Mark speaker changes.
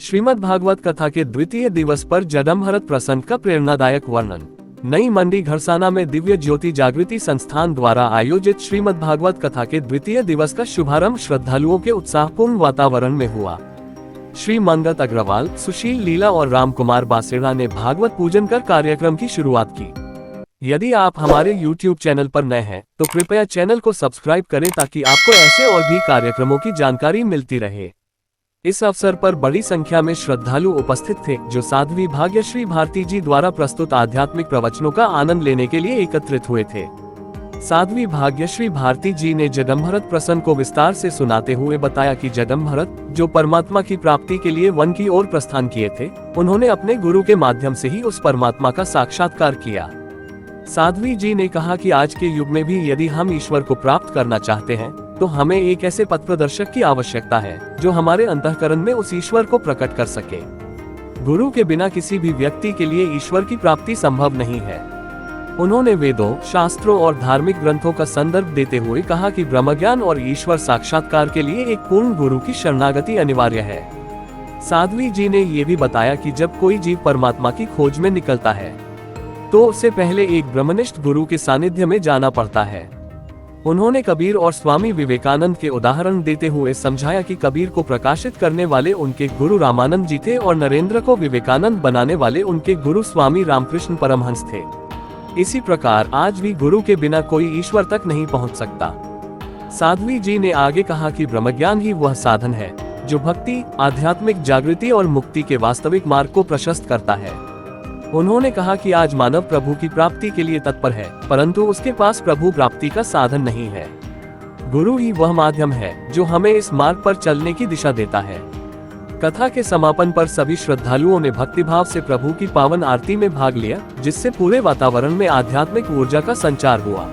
Speaker 1: श्रीमद् भागवत कथा के द्वितीय दिवस पर जडमभरत प्रसंग का प्रेरणादायक वर्णन। नई मंडी घरसाना में दिव्य ज्योति जागृति संस्थान द्वारा आयोजित श्रीमद् भागवत कथा के द्वितीय दिवस का शुभारंभ श्रद्धालुओं के उत्साहपूर्ण वातावरण में हुआ। श्री मंगत अग्रवाल, सुशील लीला और रामकुमार बासेड़ा ने भागवत पूजन कर कार्यक्रम की शुरुआत की। यदि आप हमारे YouTube चैनल पर नए हैं तो कृपया चैनल को सब्सक्राइब करें ताकि आपको ऐसे और भी कार्यक्रमों की जानकारी मिलती रहे। इस अवसर पर बड़ी संख्या में श्रद्धालु उपस्थित थे, जो साध्वी भाग्यश्री भारती जी द्वारा प्रस्तुत आध्यात्मिक प्रवचनों का आनंद लेने के लिए एकत्रित हुए थे। साध्वी भाग्यश्री भारती जी ने जडमभरत प्रसंग को विस्तार से सुनाते हुए बताया कि जडमभरत, जो परमात्मा की प्राप्ति के लिए वन की ओर प्रस्थान किए थे, उन्होंने अपने गुरु के माध्यम से ही उस परमात्मा का साक्षात्कार किया। साध्वी जी ने कहा कि आज के युग में भी यदि हम ईश्वर को प्राप्त करना चाहते हैं तो हमें एक ऐसे पथ प्रदर्शक की आवश्यकता है जो हमारे अंतःकरण में उस ईश्वर को प्रकट कर सके। गुरु के बिना किसी भी व्यक्ति के लिए ईश्वर की प्राप्ति संभव नहीं है। उन्होंने वेदों, शास्त्रों और धार्मिक ग्रंथों का संदर्भ देते हुए कहा कि ब्रह्मज्ञान और ईश्वर साक्षात्कार के लिए एक पूर्ण गुरु की शरणागति अनिवार्य है। साध्वी जी ने ये भी बताया कि जब कोई जीव परमात्मा की खोज में निकलता है तो उससे पहले एक ब्रह्मनिष्ठ गुरु के सानिध्य में जाना पड़ता है। उन्होंने कबीर और स्वामी विवेकानंद के उदाहरण देते हुए समझाया कि कबीर को प्रकाशित करने वाले उनके गुरु रामानंद जी थे और नरेंद्र को विवेकानंद बनाने वाले उनके गुरु स्वामी रामकृष्ण परमहंस थे। इसी प्रकार आज भी गुरु के बिना कोई ईश्वर तक नहीं पहुंच सकता। साध्वी जी ने आगे कहा कि ब्रह्मज्ञान ही वह साधन है जो भक्ति, आध्यात्मिक जागृति और मुक्ति के वास्तविक मार्ग को प्रशस्त करता है। उन्होंने कहा कि आज मानव प्रभु की प्राप्ति के लिए तत्पर है, परंतु उसके पास प्रभु प्राप्ति का साधन नहीं है। गुरु ही वह माध्यम है जो हमें इस मार्ग पर चलने की दिशा देता है। कथा के समापन पर सभी श्रद्धालुओं ने भक्तिभाव से प्रभु की पावन आरती में भाग लिया, जिससे पूरे वातावरण में आध्यात्मिक ऊर्जा का संचार हुआ।